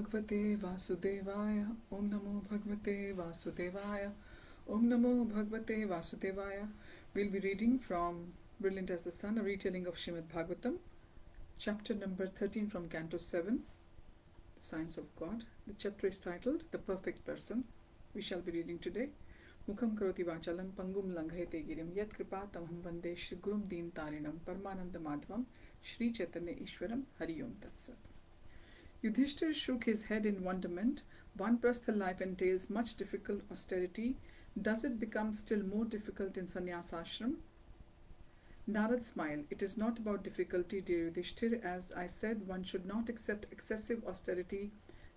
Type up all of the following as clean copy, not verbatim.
Bhagavate Vasudevaya. Om Namo Bhagavate Vasudevaya. Om Namo Bhagavate Vasudevaya. We'll be reading from Brilliant as the Sun, a retelling of Srimad Bhagavatam, chapter number 13 from Canto 7, The Science of God. The chapter is titled The Perfect Person. We shall be reading today. Mukham karoti vachalam pangum langhayate girim yat kripa tamham vande shri gurum deen tarinam parmananda madhavam Shri Chaitanya Ishwaram Hari Om Tat Sat. Yudhishthir shook his head in wonderment. Vanprastha life entails much difficult austerity. Does it become still more difficult in sannyas ashram? Narad smiled. It is not about difficulty, dear Yudhishthir. As I said, one should not accept excessive austerity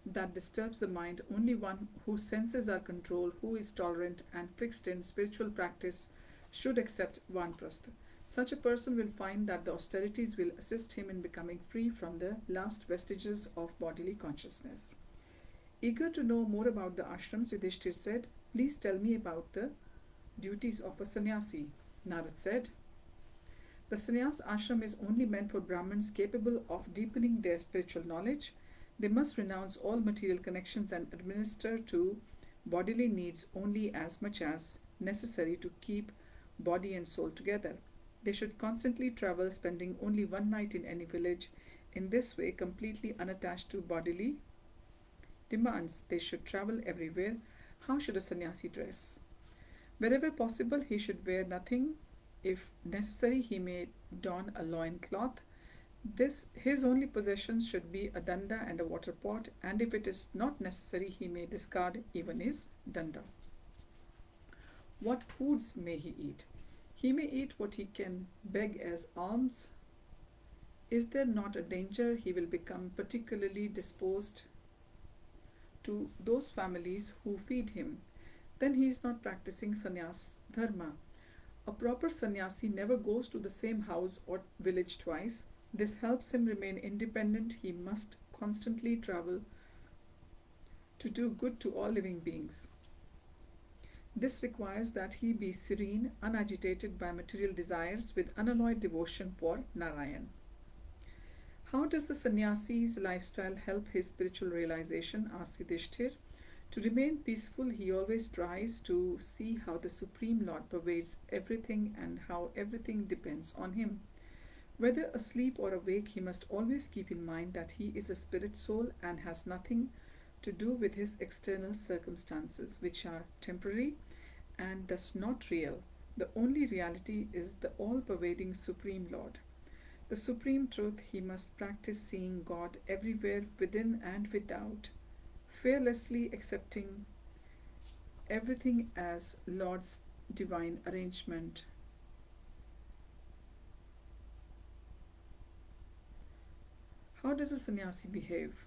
that disturbs the mind. Only one whose senses are controlled, who is tolerant and fixed in spiritual practice, should accept vanprastha. Such a person will find that the austerities will assist him in becoming free from the last vestiges of bodily consciousness. Eager to know more about the ashrams, Yudhishthir said, "Please tell me about the duties of a sannyasi." Narad said, "The sannyas ashram is only meant for Brahmins capable of deepening their spiritual knowledge. They must renounce all material connections and administer to bodily needs only as much as necessary to keep body and soul together. They should constantly travel, spending only one night in any village. In this way, completely unattached to bodily demands, they should travel everywhere. How should a sannyasi dress? Wherever possible, he should wear nothing. If necessary, he may don a loin cloth. His only possessions should be a danda and a water pot, and if it is not necessary, he may discard even his danda. What foods may he eat? He may eat what he can beg as alms. Is there not a danger he will become particularly disposed to those families who feed him? Then he is not practicing sannyas dharma. A proper sannyasi never goes to the same house or village twice. This helps him remain independent. He must constantly travel to do good to all living beings. This requires that he be serene, unagitated by material desires, with unalloyed devotion for Narayan." How does the sannyasi's lifestyle help his spiritual realization? Asked Yudhishthir. To remain peaceful, he always tries to see how the Supreme Lord pervades everything and how everything depends on him. Whether asleep or awake, he must always keep in mind that he is a spirit soul and has nothing to do with his external circumstances, which are temporary and thus not real. The only reality is the all-pervading Supreme Lord. The Supreme Truth. He must practice seeing God everywhere, within and without, fearlessly accepting everything as Lord's divine arrangement. How does a sannyasi behave?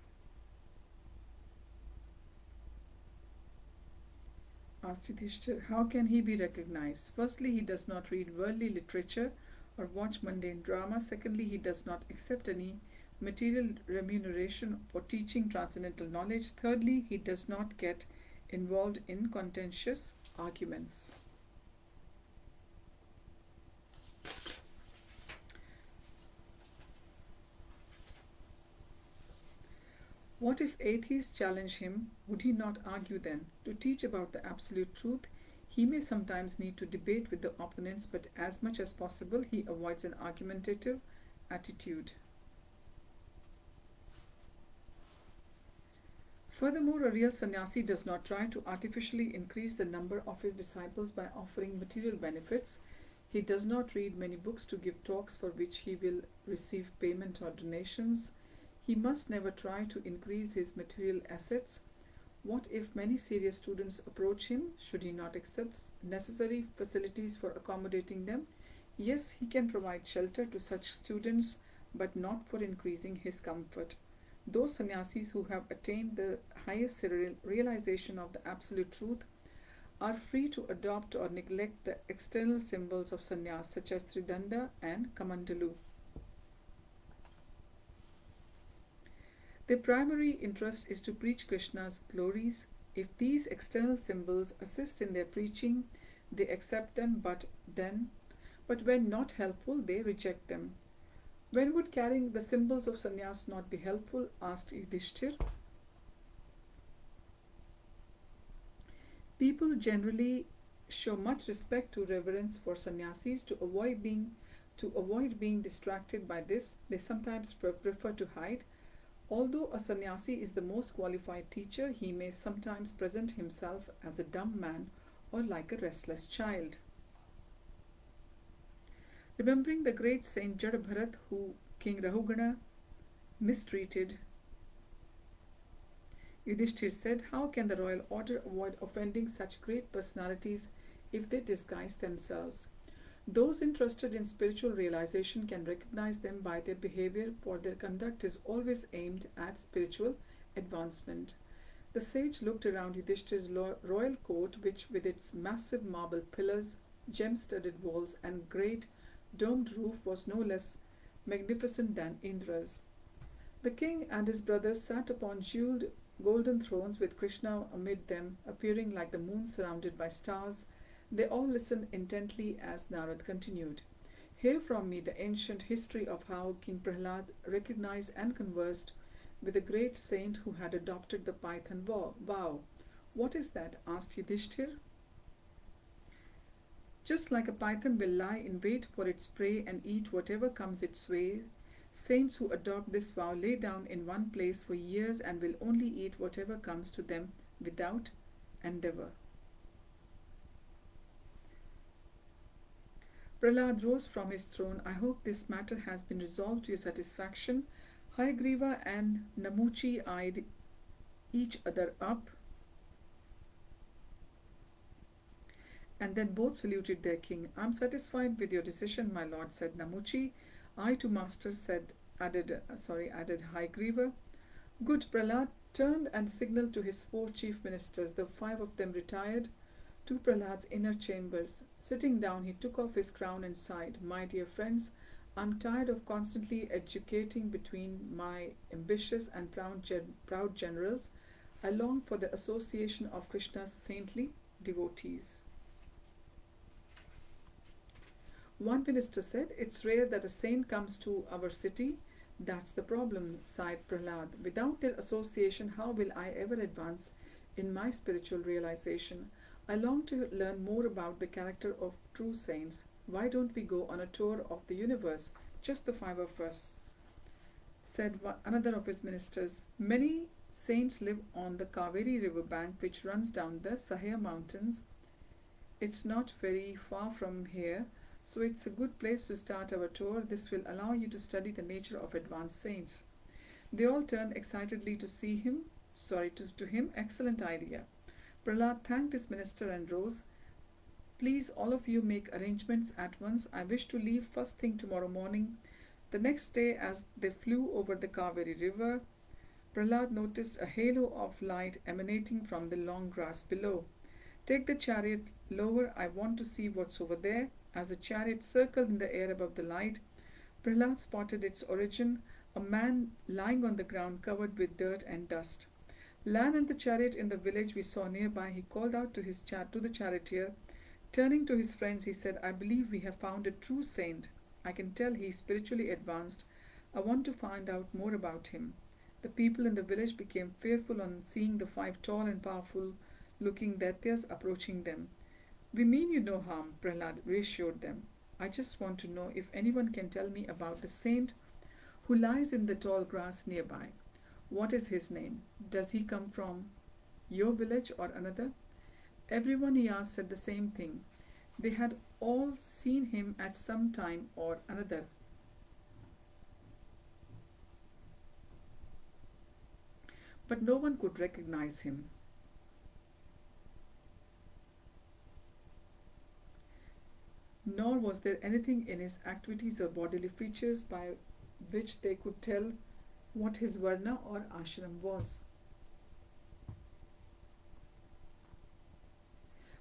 Asked Yudhishthir. How can he be recognized? Firstly, he does not read worldly literature or watch mundane drama. Secondly, he does not accept any material remuneration for teaching transcendental knowledge. Thirdly, he does not get involved in contentious arguments. What if atheists challenge him? Would he not argue then? To teach about the absolute truth, he may sometimes need to debate with the opponents, but as much as possible he avoids an argumentative attitude. Furthermore, a real sannyasi does not try to artificially increase the number of his disciples by offering material benefits. He does not read many books to give talks for which he will receive payment or donations. He must never try to increase his material assets. What if many serious students approach him? Should he not accept necessary facilities for accommodating them? Yes, he can provide shelter to such students, but not for increasing his comfort. Those sannyasis who have attained the highest realization of the absolute truth are free to adopt or neglect the external symbols of sannyas, such as Tridanda and Kamandalu. Their primary interest is to preach Krishna's glories. If these external symbols assist in their preaching, they accept them, but when not helpful, they reject them. When would carrying the symbols of sannyas not be helpful? Asked Yudhishthir. People generally show much respect to reverence for sannyasis to avoid being distracted by this. They sometimes prefer to hide. Although a sannyasi is the most qualified teacher, he may sometimes present himself as a dumb man or like a restless child. Remembering the great Saint Jadabharat who King Rahugana mistreated, Yudhishthir said, "How can the royal order avoid offending such great personalities if they disguise themselves? Those interested in spiritual realization can recognize them by their behavior, for their conduct is always aimed at spiritual advancement." The sage looked around Yudhishthir's royal court, which with its massive marble pillars, gem-studded walls, and great domed roof was no less magnificent than Indra's. The king and his brothers sat upon jeweled golden thrones with Krishna amid them, appearing like the moon surrounded by stars. They all listened intently as Narad continued. "Hear from me the ancient history of how King Prahlad recognized and conversed with a great saint who had adopted the Python vow." "What is that?" asked Yudhishthir. "Just like a python will lie in wait for its prey and eat whatever comes its way, saints who adopt this vow lay down in one place for years and will only eat whatever comes to them without endeavor." Prahlad rose from his throne. "I hope this matter has been resolved to your satisfaction." Hayagriva and Namuchi eyed each other up, and then both saluted their king. "I am satisfied with your decision, my lord," said Namuchi. "I too, master," added Hayagriva. "Good." Prahlad turned and signalled to his 4 chief ministers. The 5 of them retired to Prahlad's inner chambers. Sitting down, he took off his crown and sighed. "My dear friends, I am tired of constantly educating between my ambitious and proud generals. I long for the association of Krishna's saintly devotees." One minister said, "It's rare that a saint comes to our city." "That's the problem," sighed Prahlad. "Without their association, how will I ever advance in my spiritual realization? I long to learn more about the character of true saints. Why don't we go on a tour of the universe, just the 5 of us?" said another of his ministers. "Many saints live on the Kaveri river bank, which runs down the Sahya mountains. It's not very far from here, so it's a good place to start our tour. This will allow you to study the nature of advanced saints." They all turned excitedly to him. "Excellent idea." Prahlad thanked his minister and rose. "Please, all of you, make arrangements at once. I wish to leave first thing tomorrow morning." The next day, as they flew over the Kaveri river, Prahlad noticed a halo of light emanating from the long grass below. "Take the chariot lower. I want to see what's over there." As the chariot circled in the air above the light, Prahlad spotted its origin, a man lying on the ground covered with dirt and dust. "Land and the chariot in the village we saw nearby," he called out to the charioteer. Turning to his friends, he said, "I believe we have found a true saint. I can tell he is spiritually advanced. I want to find out more about him." The people in the village became fearful on seeing the 5 tall and powerful looking Daityas approaching them. "We mean you no harm," Prahlad reassured them. "I just want to know if anyone can tell me about the saint who lies in the tall grass nearby. What is his name? Does he come from your village or another?" Everyone he asked said the same thing. They had all seen him at some time or another. But no one could recognize him. Nor was there anything in his activities or bodily features by which they could tell what his varna or ashram was.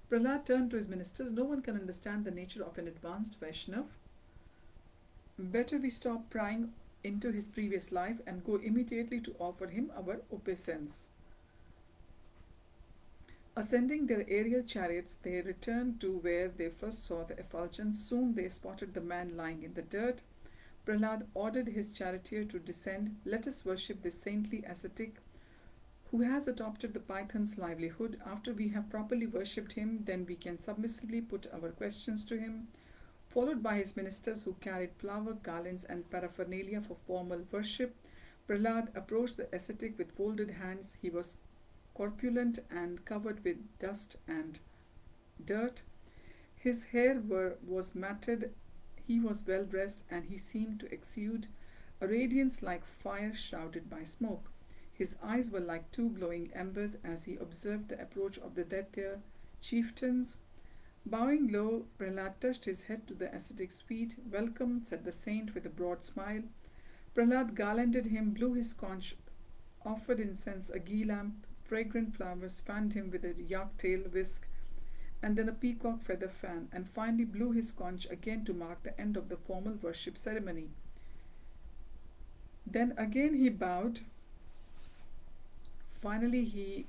Prahlad turned to his ministers. "No one can understand the nature of an advanced Vaishnav. Better we stop prying into his previous life and go immediately to offer him our obeisance." Ascending their aerial chariots, they returned to where they first saw the effulgence. Soon they spotted the man lying in the dirt. Prahlad ordered his charioteer to descend. "Let us worship this saintly ascetic who has adopted the python's livelihood. After we have properly worshipped him, then we can submissively put our questions to him, followed by his ministers who carried flower garlands and paraphernalia for formal worship. Prahlad approached the ascetic with folded hands. He was corpulent and covered with dust and dirt. His hair was matted, he was well dressed, and he seemed to exude a radiance like fire shrouded by smoke. His eyes were like two glowing embers as he observed the approach of the Daitya chieftains. Bowing low, Prahlad touched his head to the ascetic's feet. "Welcome," said the saint with a broad smile. Prahlad garlanded him, blew his conch, offered incense, a ghee lamp, fragrant flowers, fanned him with a yak-tail whisk, and then a peacock feather fan, and finally blew his conch again to mark the end of the formal worship ceremony. Then again he bowed. Finally he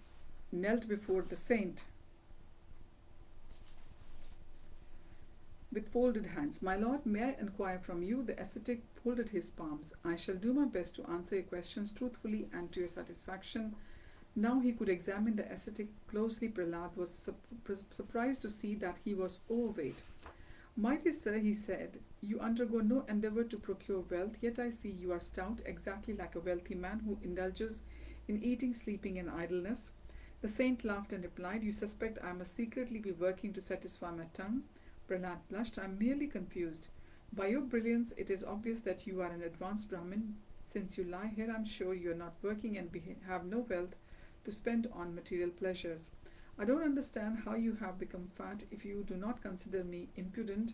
knelt before the saint with folded hands. "My lord, may I inquire from you?" The ascetic folded his palms. "I shall do my best to answer your questions truthfully and to your satisfaction." Now he could examine the ascetic closely. Prahlad was surprised to see that he was overweight. "Mighty sir," he said, "you undergo no endeavor to procure wealth, yet I see you are stout, exactly like a wealthy man who indulges in eating, sleeping, and idleness." The saint laughed and replied, "You suspect I must secretly be working to satisfy my tongue?" Prahlad blushed. "I am merely confused. By your brilliance, it is obvious that you are an advanced Brahmin. Since you lie here, I am sure you are not working and have no wealth to spend on material pleasures. I don't understand how you have become fat. If you do not consider me impudent,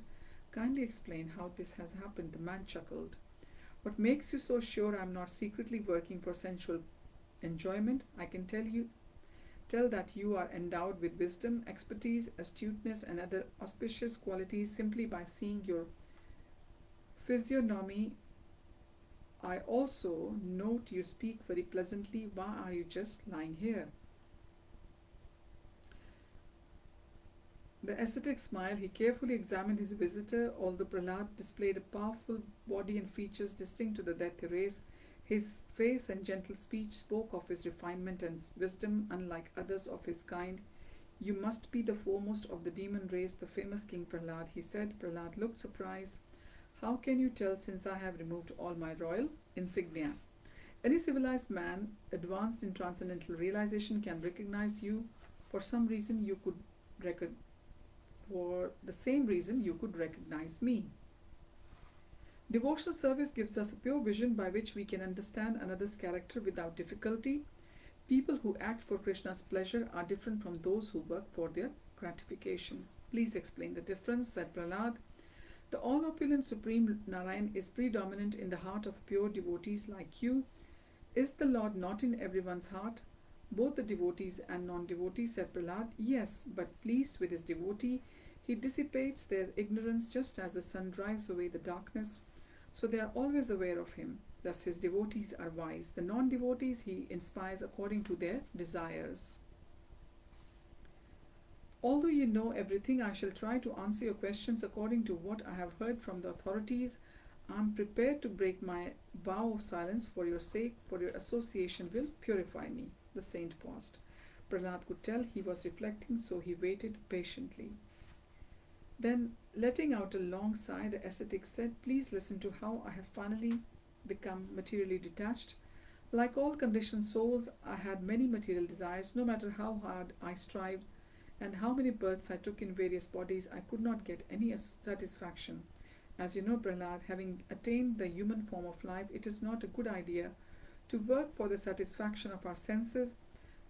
kindly explain how this has happened." The man chuckled. "What makes you so sure I am not secretly working for sensual enjoyment? I can tell that you are endowed with wisdom, expertise, astuteness, and other auspicious qualities simply by seeing your physiognomy. I also note you speak very pleasantly. Why are you just lying here?" The ascetic smiled. He carefully examined his visitor. Although Prahlad displayed a powerful body and features distinct to the Daitya race, his face and gentle speech spoke of his refinement and wisdom, unlike others of his kind. "You must be the foremost of the demon race, the famous King Prahlad," he said. Prahlad looked surprised. "How can you tell, since I have removed all my royal insignia?" "Any civilized man advanced in transcendental realization can recognize you. For some reason you could for the same reason you could recognize me. Devotional service gives us a pure vision by which we can understand another's character without difficulty. People who act for Krishna's pleasure are different from those who work for their gratification." "Please explain the difference," said Prahlad. "The all-opulent Supreme Narayan is predominant in the heart of pure devotees like you." "Is the Lord not in everyone's heart?" "Both the devotees and non-devotees," said Prahlad. "Yes, but pleased with his devotee, he dissipates their ignorance just as the sun drives away the darkness. So they are always aware of him. Thus his devotees are wise. The non-devotees he inspires according to their desires." "Although you know everything, I shall try to answer your questions according to what I have heard from the authorities. I am prepared to break my vow of silence for your sake, for your association will purify me." The saint paused. Prahlad could tell he was reflecting, so he waited patiently. Then, letting out a long sigh, the ascetic said, "Please listen to how I have finally become materially detached. Like all conditioned souls, I had many material desires. No matter how hard I strived and how many births I took in various bodies, I could not get any satisfaction. As you know, Prahlad, having attained the human form of life, it is not a good idea to work for the satisfaction of our senses.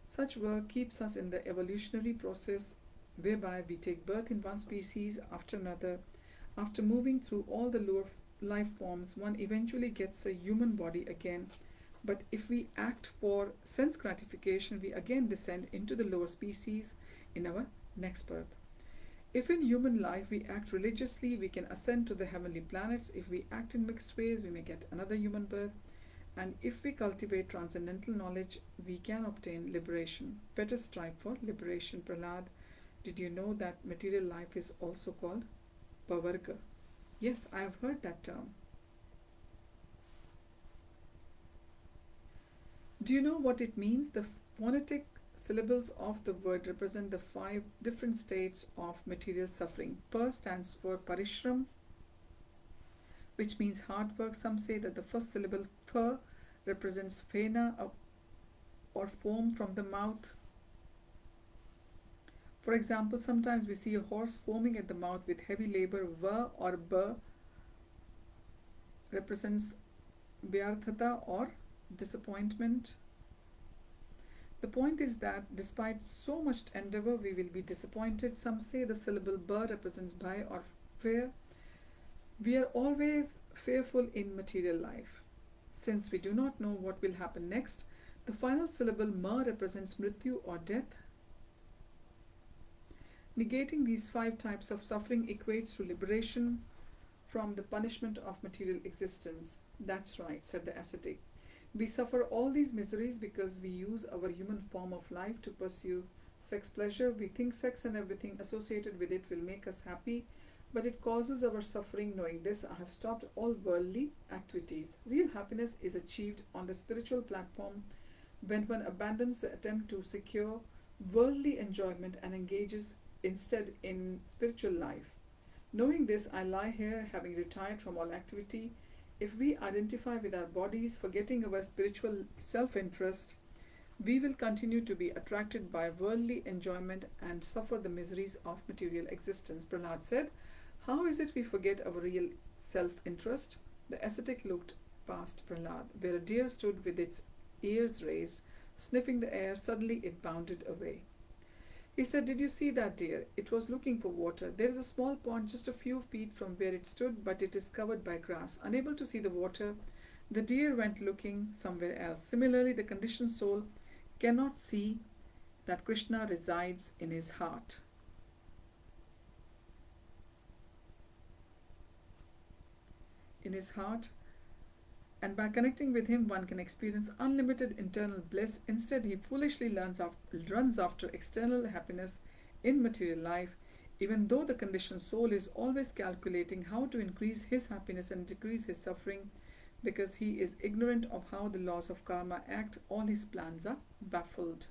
Such work keeps us in the evolutionary process whereby we take birth in one species after another. After moving through all the lower life forms, one eventually gets a human body again. But if we act for sense gratification, we again descend into the lower species in our next birth. If in human life we act religiously, we can ascend to the heavenly planets. If we act in mixed ways, we may get another human birth. And if we cultivate transcendental knowledge, we can obtain liberation. Better strive for liberation." "Prahlad, did you know that material life is also called Pavarga?" "Yes, I have heard that term." "Do you know what it means?" The Phonetic syllables of the word represent the 5 different states of material suffering. Pa stands for parishram, which means hard work. Some say that the first syllable pha represents phena or foam from the mouth. For example, sometimes we see a horse foaming at the mouth with heavy labor. Va or ba represents vyarthata or disappointment. The point is that despite so much endeavor, we will be disappointed. Some say the syllable ba represents bhai or fear. We are always fearful in material life. Since we do not know what will happen next, the final syllable ma represents mrityu or death. Negating these 5 types of suffering equates to liberation from the punishment of material existence. That's right, said the ascetic. We suffer all these miseries because we use our human form of life to pursue sex pleasure. We think sex and everything associated with it will make us happy, but it causes our suffering. Knowing this, I have stopped all worldly activities. Real happiness is achieved on the spiritual platform when one abandons the attempt to secure worldly enjoyment and engages instead in spiritual life. Knowing this, I lie here having retired from all activity. If we identify with our bodies, forgetting our spiritual self-interest, we will continue to be attracted by worldly enjoyment and suffer the miseries of material existence. Prahlad said, how is it we forget our real self-interest? The ascetic looked past Prahlad, where a deer stood with its ears raised, sniffing the air. Suddenly it bounded away. He said, did you see that deer? It was looking for water. There is a small pond just a few feet from where it stood, but it is covered by grass. Unable to see the water, the deer went looking somewhere else. Similarly, the conditioned soul cannot see that Krishna resides in his heart. And by connecting with him, one can experience unlimited internal bliss. Instead, he foolishly runs after external happiness in material life, even though the conditioned soul is always calculating how to increase his happiness and decrease his suffering. Because he is ignorant of how the laws of karma act, all his plans are baffled.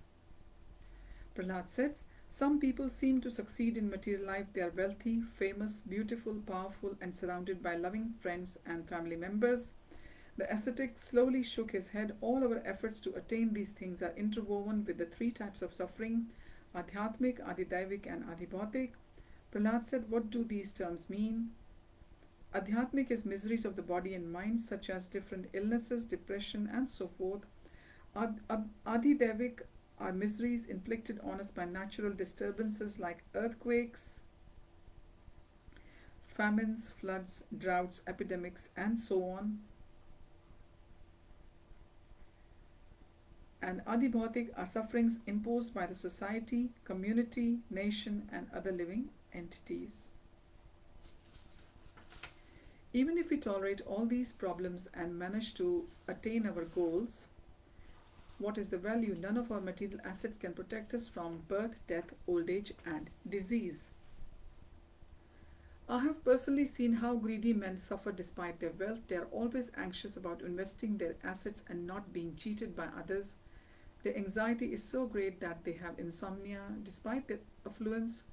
Prahlad said, some people seem to succeed in material life. They are wealthy, famous, beautiful, powerful, and surrounded by loving friends and family members. The ascetic slowly shook his head. All our efforts to attain these things are interwoven with the 3 types of suffering, Adhyatmic, Adidaivik, and Adhibhautik. Prahlad said, what do these terms mean? Adhyatmic is miseries of the body and mind, such as different illnesses, depression, and so forth. Adidaivik are miseries inflicted on us by natural disturbances like earthquakes, famines, floods, droughts, epidemics, and so on. And Adhibhautik are sufferings imposed by the society, community, nation, and other living entities. Even if we tolerate all these problems and manage to attain our goals, what is the value? None of our material assets can protect us from birth, death, old age, and disease. I have personally seen how greedy men suffer despite their wealth. They are always anxious about investing their assets and not being cheated by others. Their anxiety is so great that they have insomnia. Despite their affluence,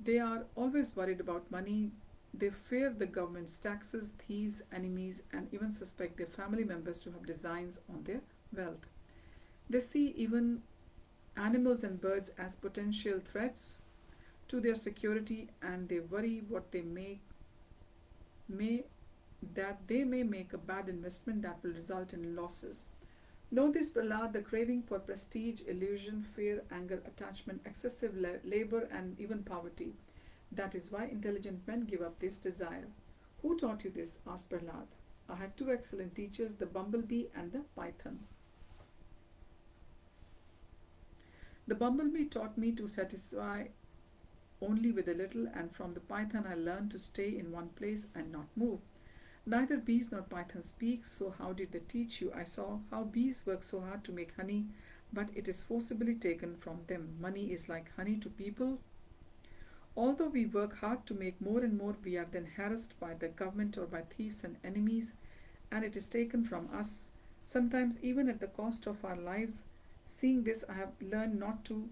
they are always worried about money. They fear the government's taxes, thieves, enemies, and even suspect their family members to have designs on their wealth. They see even animals and birds as potential threats to their security, and they worry what they may make a bad investment that will result in losses. Know this, Prahlad, the craving for prestige, illusion, fear, anger, attachment, excessive labor, and even poverty. That is why intelligent men give up this desire. Who taught you this? Asked Prahlad. I had 2 excellent teachers, the bumblebee and the python. The bumblebee taught me to satisfy only with a little, and from the python I learned to stay in one place and not move. Neither bees nor pythons speak, so how did they teach you? I saw how bees work so hard to make honey, but it is forcibly taken from them. Money is like honey to people. Although we work hard to make more and more, we are then harassed by the government or by thieves and enemies, and it is taken from us, sometimes even at the cost of our lives. Seeing this, I have learned not to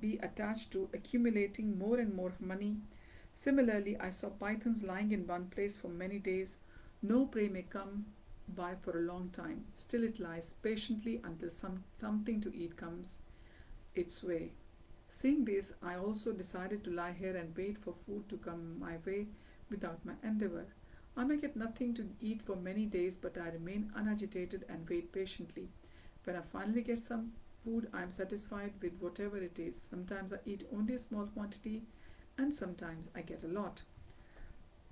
be attached to accumulating more and more money. Similarly, I saw pythons lying in one place for many days. No prey may come by for a long time. Still it lies patiently until something to eat comes its way. Seeing this, I also decided to lie here and wait for food to come my way without my endeavor. I may get nothing to eat for many days, but I remain unagitated and wait patiently. When I finally get some food, I am satisfied with whatever it is. Sometimes I eat only a small quantity, and sometimes I get a lot.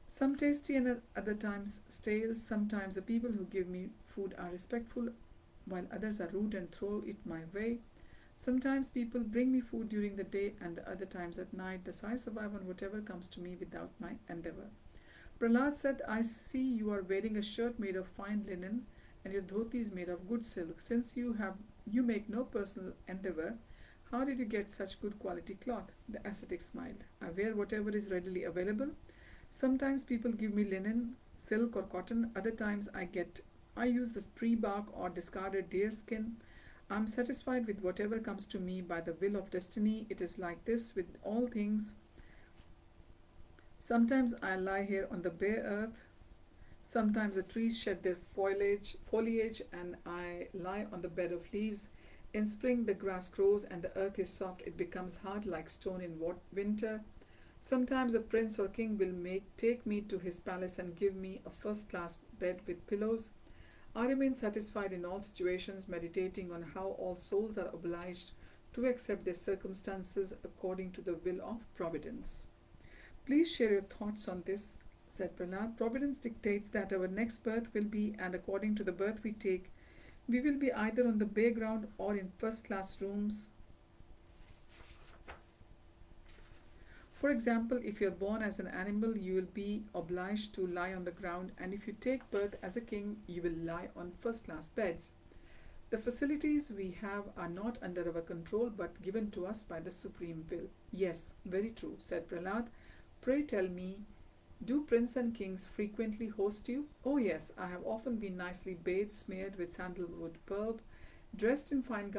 Some tasty and at other times stale. Sometimes the people who give me food are respectful, while others are rude and throw it my way. Sometimes people bring me food during the day and the other times at night. Thus I survive on whatever comes to me without my endeavor. Prahlad said, I see you are wearing a shirt made of fine linen and your dhoti is made of good silk. Since you make no personal endeavor, how did you get such good quality cloth? The ascetic smiled. I wear whatever is readily available. Sometimes people give me linen, silk or cotton. Other times I use the tree bark or discarded deer skin. I am satisfied with whatever comes to me by the will of destiny. It is like this with all things. Sometimes I lie here on the bare earth. Sometimes the trees shed their foliage and I lie on the bed of leaves. In spring the grass grows and the earth is soft. It becomes hard like stone in winter. Sometimes a prince or king will take me to his palace and give me a first-class bed with pillows. I remain satisfied in all situations, meditating on how all souls are obliged to accept their circumstances according to the will of Providence. Please share your thoughts on this, said Prahlad. Providence dictates that our next birth will be, and according to the birth we take, we will be either on the bare ground or in first-class rooms. For example, if you are born as an animal, you will be obliged to lie on the ground, and if you take birth as a king, you will lie on first-class beds. The facilities we have are not under our control but given to us by the supreme will. Yes, very true, said Prahlad. Pray tell me, do princes and kings frequently host you? Oh yes, I have often been nicely bathed, smeared with sandalwood bulb, dressed in fine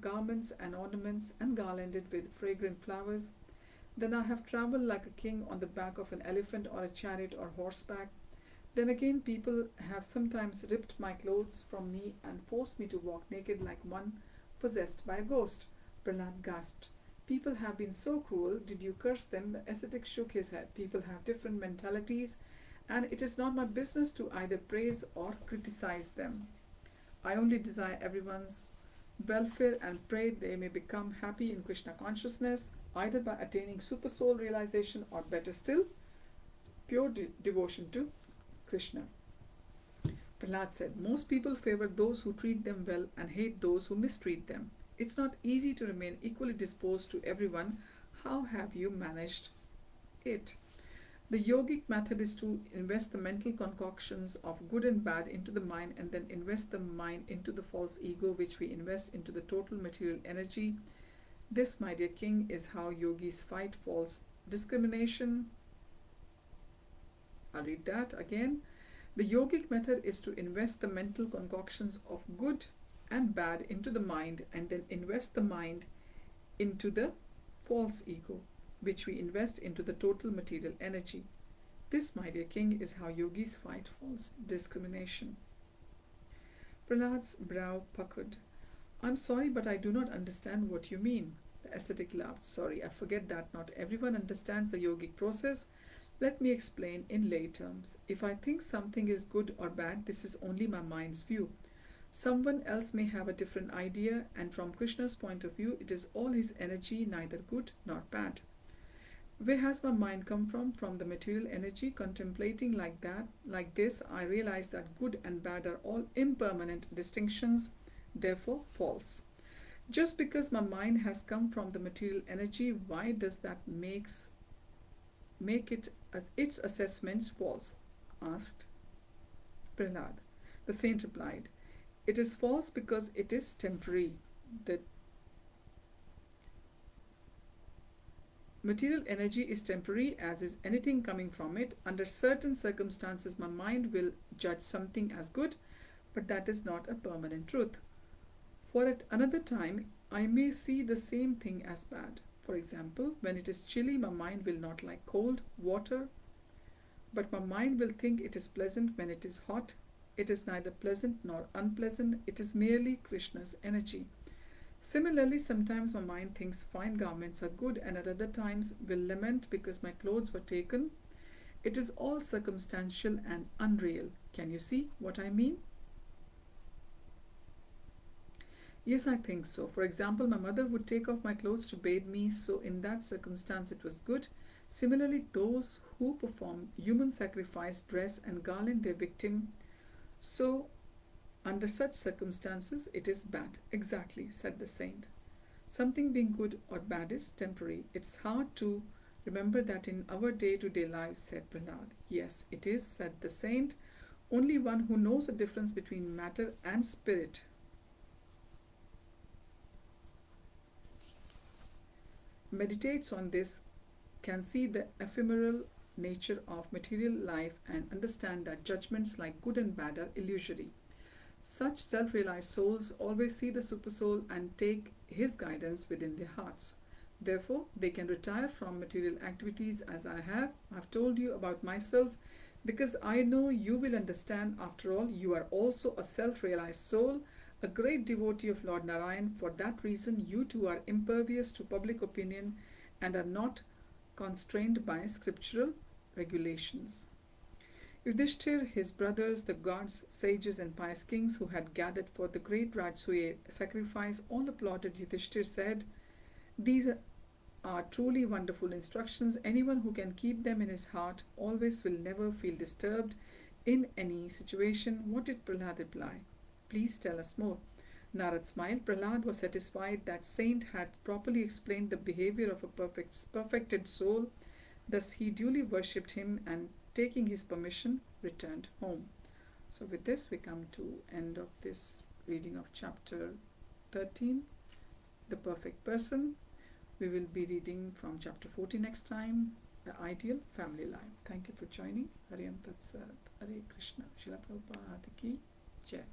garments and ornaments, and garlanded with fragrant flowers. Then I have travelled like a king on the back of an elephant or a chariot or horseback. Then again people have sometimes ripped my clothes from me and forced me to walk naked like one possessed by a ghost. Prahlad gasped. People have been so cruel. Did you curse them? The ascetic shook his head. People have different mentalities, and it is not my business to either praise or criticize them. I only desire everyone's welfare and pray they may become happy in Krishna consciousness, either by attaining super soul realization or better still, pure devotion to Krishna. Prahlad said, most people favor those who treat them well and hate those who mistreat them. It's not easy to remain equally disposed to everyone. How have you managed it? The yogic method is to invest the mental concoctions of good and bad into the mind and then invest the mind into the false ego, which we invest into the total material energy. This, my dear king, is how yogis fight false discrimination. I'll read that again. The yogic method is to invest the mental concoctions of good and bad into the mind and then invest the mind into the false ego, which we invest into the total material energy. This, my dear king, is how yogis fight false discrimination. Prahlad's brow puckered. I'm sorry, but I do not understand what you mean. The ascetic laughed. Sorry, I forget that not everyone understands the yogic process. Let me explain in lay terms. If I think something is good or bad, this is only my mind's view. Someone else may have a different idea, and from Krishna's point of view, it is all his energy, neither good nor bad. Where has my mind come from? From the material energy. Contemplating like this, I realize that good and bad are all impermanent distinctions, therefore false. Just because my mind has come from the material energy, why does that make its assessments false? Asked Prahlad. The saint replied, it is false because it is temporary. The material energy is temporary, as is anything coming from it. Under certain circumstances, my mind will judge something as good, but that is not a permanent truth. For at another time, I may see the same thing as bad. For example, when it is chilly, my mind will not like cold water, but my mind will think it is pleasant when it is hot. It is neither pleasant nor unpleasant, it is merely Krishna's energy. Similarly, sometimes my mind thinks fine garments are good, and at other times will lament because my clothes were taken. It is all circumstantial and unreal. Can you see what I mean? Yes, I think so. For example, my mother would take off my clothes to bathe me, so in that circumstance it was good. Similarly, those who perform human sacrifice dress and garland their victim, so under such circumstances it is bad. Exactly, said the saint. Something being good or bad is temporary. It's hard to remember that in our day-to-day lives, said Prahlad. Yes, it is, said the saint. Only one who knows the difference between matter and spirit meditates on this can see the ephemeral nature of material life and understand that judgments like good and bad are illusory. Such self-realized souls always see the Supersoul and take his guidance within their hearts. Therefore, they can retire from material activities as I have. I've told you about myself because I know you will understand. After all, you are also a self-realized soul, a great devotee of Lord Narayan. For that reason, you too are impervious to public opinion and are not constrained by scriptural regulations. Yudhishthir, his brothers, the gods, sages, and pious kings who had gathered for the great Rajsuya sacrifice, all applauded. Yudhishthir said, "These are truly wonderful instructions. Anyone who can keep them in his heart always will never feel disturbed in any situation." What did Prahlad reply? Please tell us more. Narad smiled. Prahlad was satisfied that saint had properly explained the behavior of a perfected soul. Thus he duly worshipped him and taking his permission returned home. So with this we come to end of this reading of chapter 13, the perfect person. We will be reading from chapter 14 next time, the ideal family life. Thank you for joining. Hare Tat Sat. Hare Krishna. Srila Prabhupada Ki Jai.